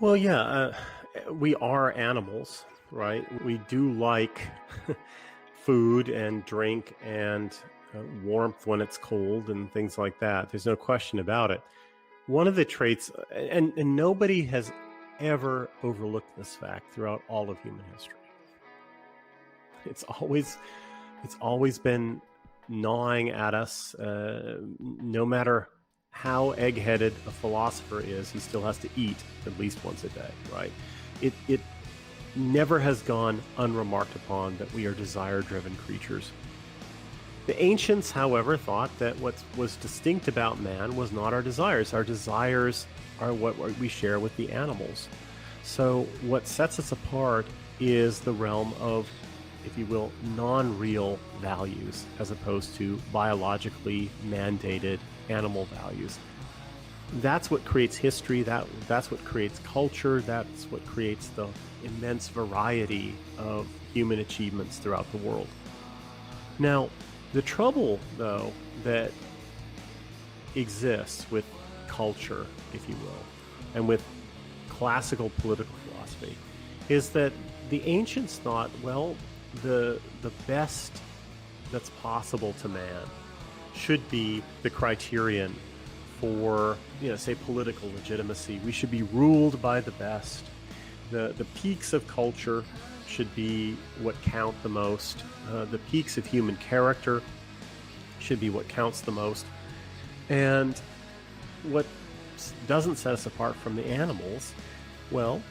Well, yeah, we are animals, right? We do like food and drink and warmth when it's cold and things like that. There's no question about it. One of the traits, and nobody has ever overlooked this fact throughout all of human history. It's always, it's always been gnawing at us. No matter how egg-headed a philosopher is, he still has to eat at least once a day, right? It never has gone unremarked upon that we are desire-driven creatures. The ancients, however, thought that what was distinct about man was not our desires. Our desires are what we share with the animals. So what sets us apart is the realm of, if you will, non-real values as opposed to biologically mandated animal values. That's what creates history, that's what creates culture, that's what creates the immense variety of human achievements throughout the world. Now, the trouble, though, that exists with culture, if you will, and with classical political philosophy is that the ancients thought, well, the best that's possible to man should be the criterion for, say, political legitimacy. We should be ruled by the best. The peaks of culture should be what count the most. The peaks of human character should be what counts the most. And what doesn't set us apart from the animals, well,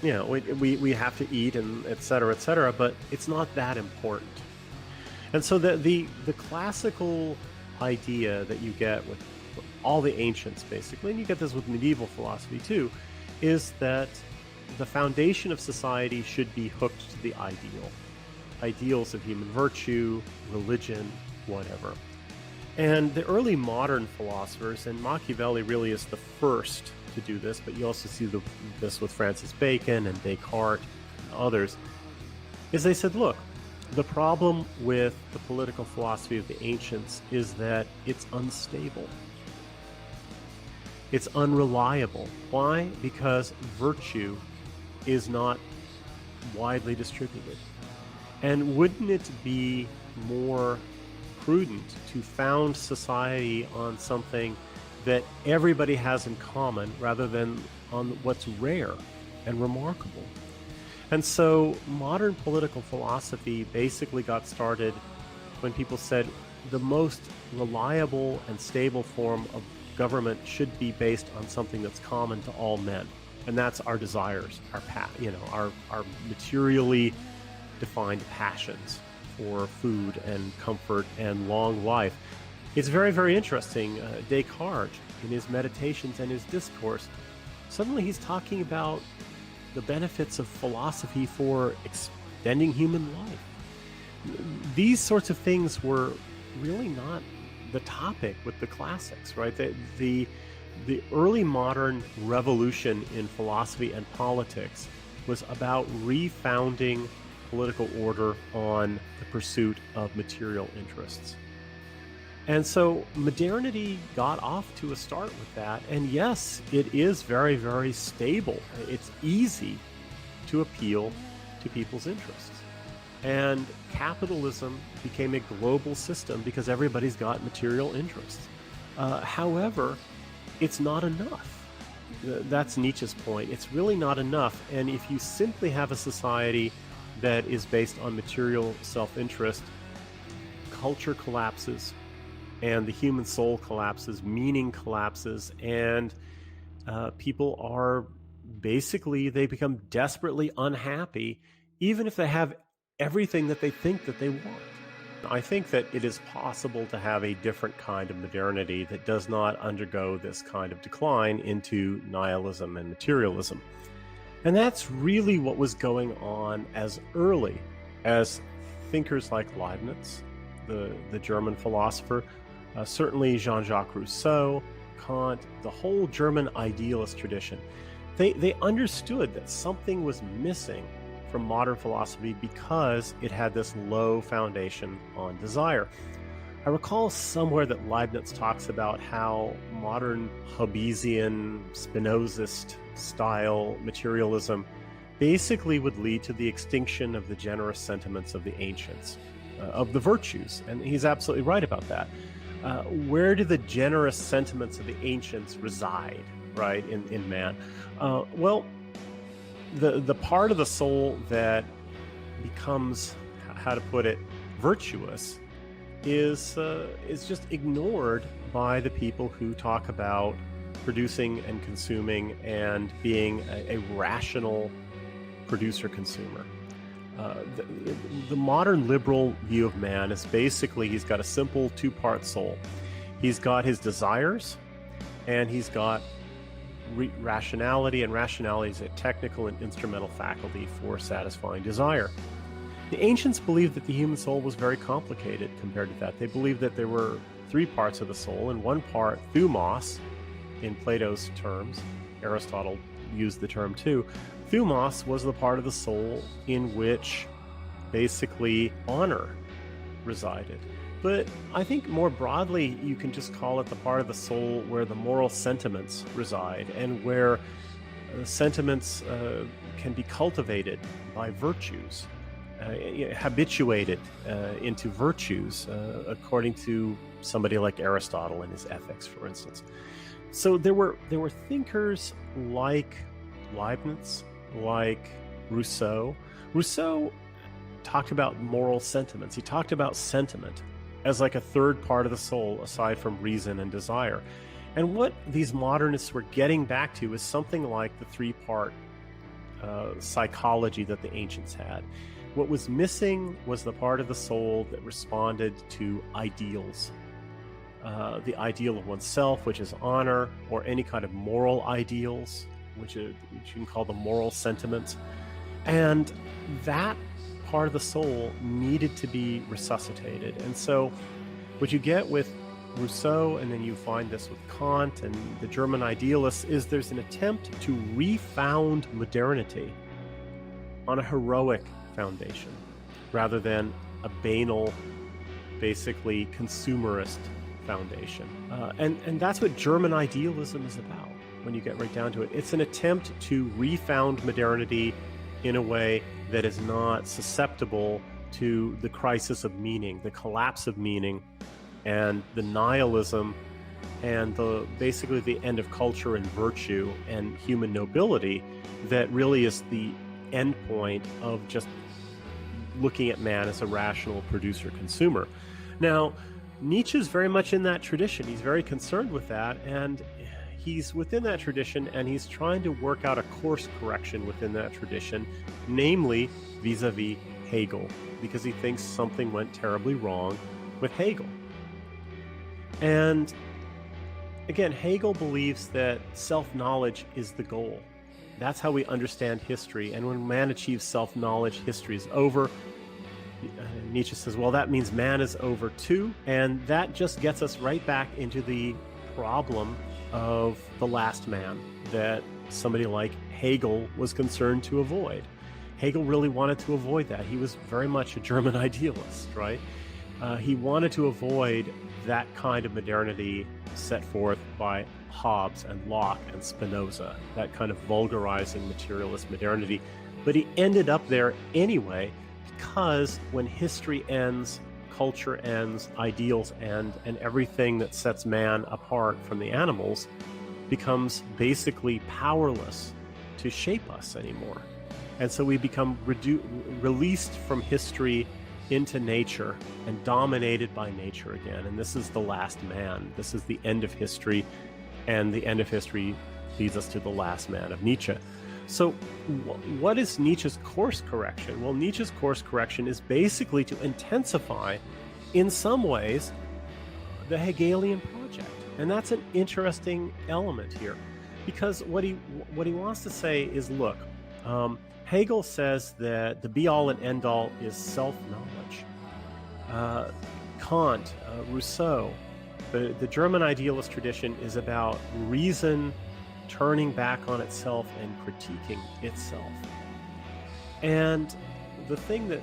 we have to eat and et cetera, but it's not that important. And so the classical idea that you get with all the ancients, basically, and you get this with medieval philosophy too, is that the foundation of society should be hooked to the ideals of human virtue, religion, whatever. And the early modern philosophers, and Machiavelli really is the first to do this, but you also see this with Francis Bacon and Descartes and others, is they said, look, the problem with the political philosophy of the ancients is that it's unstable. It's unreliable. Why? Because virtue is not widely distributed. And wouldn't it be more prudent to found society on something that everybody has in common rather than on what's rare and remarkable? And so modern political philosophy basically got started when people said the most reliable and stable form of government should be based on something that's common to all men. And that's our desires, our materially defined passions for food and comfort and long life. It's very, very interesting. Descartes, in his meditations and his discourse, suddenly he's talking about the benefits of philosophy for extending human life. These sorts of things were really not the topic with the classics, right? The early modern revolution in philosophy and politics was about refounding political order on the pursuit of material interests. And so modernity got off to a start with that. And yes, it is very, very stable. It's easy to appeal to people's interests. And capitalism became a global system because everybody's got material interests. However, it's not enough. That's Nietzsche's point. It's really not enough. And if you simply have a society that is based on material self-interest, culture collapses, and the human soul collapses, meaning collapses, and people are basically, they become desperately unhappy, even if they have everything that they think that they want. I think that it is possible to have a different kind of modernity that does not undergo this kind of decline into nihilism and materialism. And that's really what was going on as early as thinkers like Leibniz, the German philosopher, certainly Jean-Jacques Rousseau, Kant, the whole German idealist tradition. They understood that something was missing from modern philosophy because it had this low foundation on desire. I recall somewhere that Leibniz talks about how modern Hobbesian, Spinozist style materialism basically would lead to the extinction of the generous sentiments of the ancients, of the virtues. And he's absolutely right about that. Where do the generous sentiments of the ancients reside, right, in man? Well, the part of the soul that becomes, how to put it, virtuous is just ignored by the people who talk about producing and consuming and being a rational producer-consumer. The modern liberal view of man is basically he's got a simple two-part soul. He's got his desires, and he's got rationality, and rationality is a technical and instrumental faculty for satisfying desire. The ancients believed that the human soul was very complicated compared to that. They believed that there were three parts of the soul, and one part, thumos, in Plato's terms, Aristotle used the term too, thumos was the part of the soul in which basically honor resided. But I think more broadly, you can just call it the part of the soul where the moral sentiments reside and where sentiments can be cultivated by virtues, habituated into virtues, according to somebody like Aristotle in his Ethics, for instance. So there were thinkers like Leibniz, like Rousseau. Rousseau talked about moral sentiments. He talked about sentiment as like a third part of the soul aside from reason and desire. And what these modernists were getting back to is something like the three-part psychology that the ancients had. What was missing was the part of the soul that responded to ideals. The ideal of oneself, which is honor, or any kind of moral ideals, which you can call the moral sentiments. And that part of the soul needed to be resuscitated. And so what you get with Rousseau, and then you find this with Kant and the German idealists, is there's an attempt to refound modernity on a heroic foundation rather than a banal, basically consumerist foundation. And that's what German idealism is about when you get right down to it. It's an attempt to refound modernity in a way that is not susceptible to the crisis of meaning, the collapse of meaning, and the nihilism, and basically the end of culture and virtue and human nobility that really is the end point of just looking at man as a rational producer-consumer. Now, Nietzsche's very much in that tradition. He's very concerned with that, and he's within that tradition, and he's trying to work out a course correction within that tradition, namely vis-a-vis Hegel, because he thinks something went terribly wrong with Hegel. And again, Hegel believes that self-knowledge is the goal. That's how we understand history, and when man achieves self-knowledge, history is over. Nietzsche says, well, that means man is over too, and that just gets us right back into the problem of the last man that somebody like Hegel was concerned to avoid. Hegel really wanted to avoid that. He was very much a German idealist, right? He wanted to avoid that kind of modernity set forth by Hobbes and Locke and Spinoza, that kind of vulgarizing materialist modernity. But he ended up there anyway, because when history ends, culture ends, ideals end, and everything that sets man apart from the animals becomes basically powerless to shape us anymore. And so we become released from history into nature and dominated by nature again. And this is the last man. This is the end of history, and the end of history leads us to the last man of Nietzsche. So what is Nietzsche's course correction? Well, Nietzsche's course correction is basically to intensify, in some ways, the Hegelian project. And that's an interesting element here, because what he wants to say is, look, Hegel says that the be-all and end-all is self-knowledge. Kant, Rousseau, the German idealist tradition is about reason turning back on itself and critiquing itself. And the thing that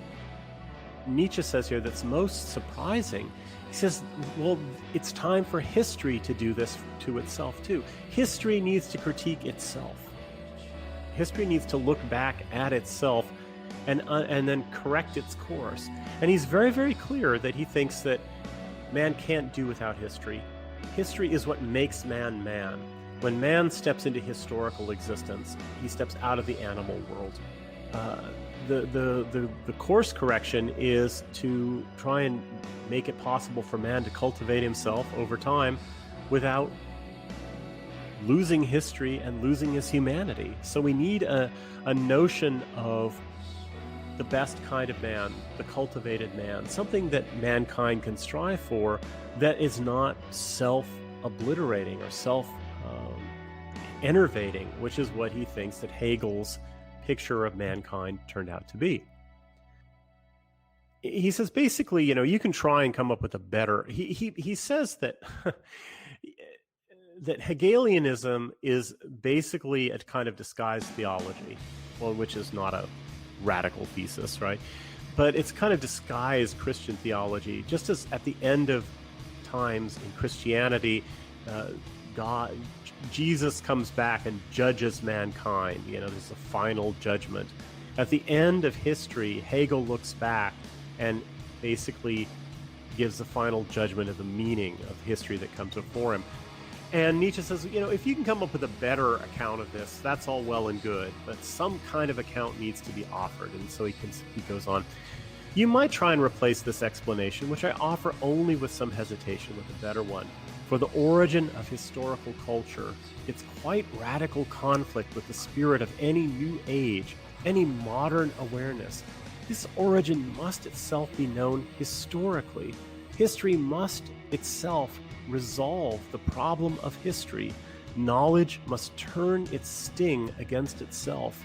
Nietzsche says here that's most surprising. He says, well, it's time for history to do this to itself too. History needs to critique itself. History needs to look back at itself and then correct its course. And he's very, very clear that he thinks that man can't do without history. History is what makes man man. When man steps into historical existence, he steps out of the animal world. The course correction is to try and make it possible for man to cultivate himself over time without losing history and losing his humanity. So we need a notion of the best kind of man, the cultivated man, something that mankind can strive for that is not self-obliterating or self-enervating, which is what he thinks that Hegel's picture of mankind turned out to be. He says basically, you can try and come up with a better. He says that that Hegelianism is basically a kind of disguised theology, well, which is not a radical thesis, right? But it's kind of disguised Christian theology, just as at the end of times in Christianity, Jesus comes back and judges mankind. There's a final judgment. At the end of history, Hegel looks back and basically gives the final judgment of the meaning of history that comes before him. And Nietzsche says, if you can come up with a better account of this, that's all well and good, but some kind of account needs to be offered. And so he goes on, you might try and replace this explanation, which I offer only with some hesitation, with a better one. For the origin of historical culture, its quite radical conflict with the spirit of any new age, any modern awareness. This origin must itself be known historically. History must itself resolve the problem of history. Knowledge must turn its sting against itself.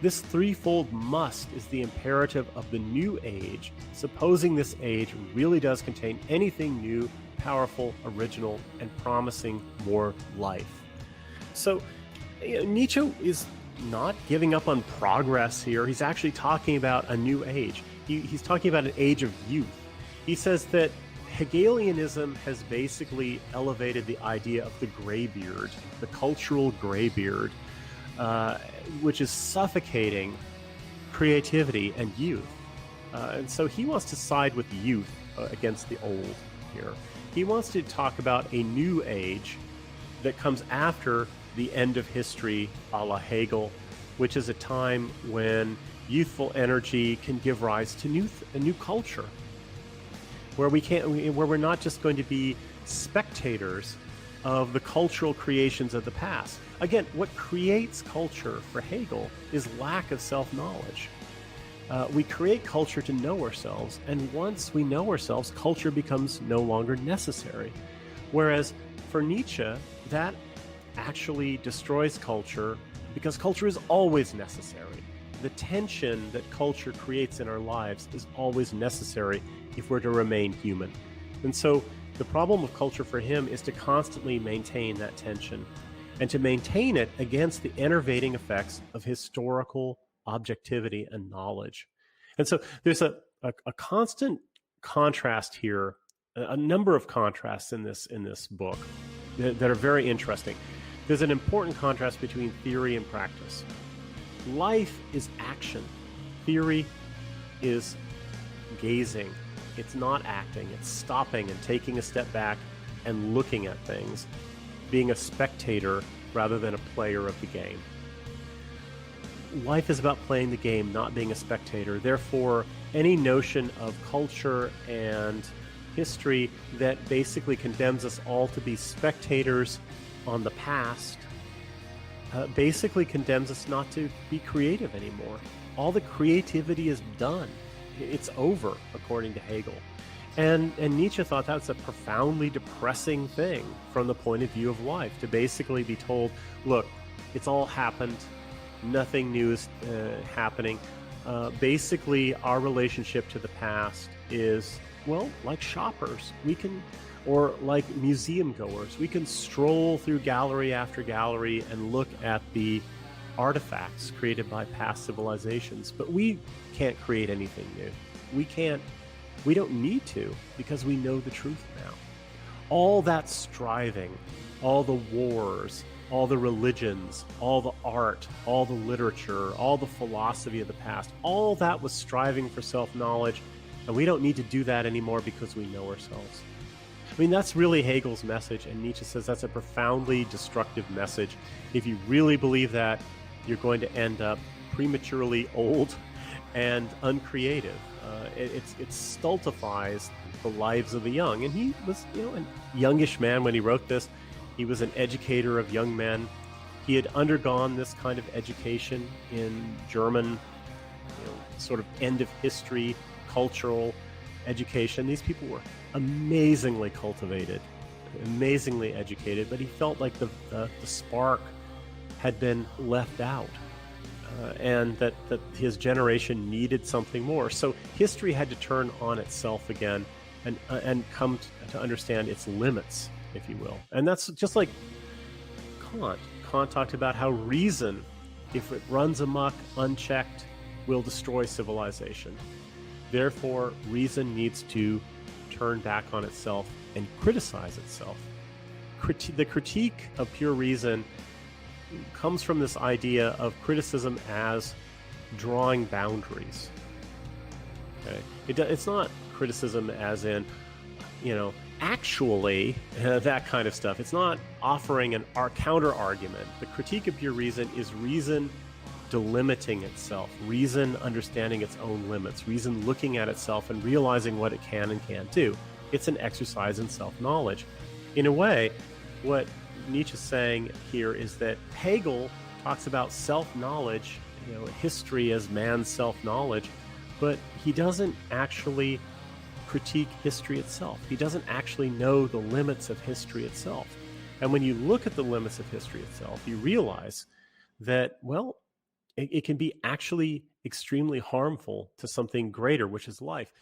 This threefold must is the imperative of the new age, supposing this age really does contain anything new, powerful, original, and promising more life. So Nietzsche is not giving up on progress here. He's actually talking about a new age. He's talking about an age of youth. He says that Hegelianism has basically elevated the idea of the graybeard, the cultural graybeard, which is suffocating creativity and youth. And so he wants to side with youth against the old here. He wants to talk about a new age that comes after the end of history, a la Hegel, which is a time when youthful energy can give rise to a new culture, where we're not just going to be spectators of the cultural creations of the past. Again, what creates culture for Hegel is lack of self-knowledge. We create culture to know ourselves, and once we know ourselves, culture becomes no longer necessary. Whereas for Nietzsche, that actually destroys culture because culture is always necessary. The tension that culture creates in our lives is always necessary if we're to remain human. And so the problem of culture for him is to constantly maintain that tension and to maintain it against the enervating effects of historical objectivity and knowledge. And so there's a constant contrast here, a number of contrasts in this book that are very interesting. There's an important contrast between theory and practice. Life is action. Theory is gazing. It's not acting. It's stopping and taking a step back and looking at things, being a spectator rather than a player of the game. Life is about playing the game, not being a spectator. Therefore, any notion of culture and history that basically condemns us all to be spectators on the past basically condemns us not to be creative anymore. All the creativity is done. It's over, according to Hegel. And Nietzsche thought that's a profoundly depressing thing from the point of view of life, to basically be told, look, it's all happened, nothing new is happening. Basically, our relationship to the past is, well, like shoppers. Or like museum goers, we can stroll through gallery after gallery and look at the artifacts created by past civilizations, but we can't create anything new. we don't need to, because we know the truth now. All that striving, all the wars, all the religions, all the art, all the literature, all the philosophy of the past, all that was striving for self-knowledge, and we don't need to do that anymore because we know ourselves. I mean, that's really Hegel's message, and Nietzsche says that's a profoundly destructive message. If you really believe that, you're going to end up prematurely old and uncreative. It stultifies the lives of the young. And he was, a youngish man when he wrote this. He was an educator of young men. He had undergone this kind of education in German, sort of end of history, cultural education. These people were amazingly cultivated, amazingly educated, but he felt like the spark had been left out. And that his generation needed something more. So history had to turn on itself again and come to understand its limits, if you will. And that's just like Kant. Kant talked about how reason, if it runs amok unchecked, will destroy civilization. Therefore, reason needs to turn back on itself and criticize itself. The critique of pure reason comes from this idea of criticism as drawing boundaries. Okay, it's not criticism as in, actually that kind of stuff. It's not offering our counter argument. The critique of pure reason is reason delimiting itself, reason understanding its own limits, reason looking at itself and realizing what it can and can't do. It's an exercise in self-knowledge. In a way, what Nietzsche's saying here is that Hegel talks about self-knowledge, history as man's self-knowledge, but he doesn't actually critique history itself. He doesn't actually know the limits of history itself. And when you look at the limits of history itself, you realize that, it can be actually extremely harmful to something greater, which is life.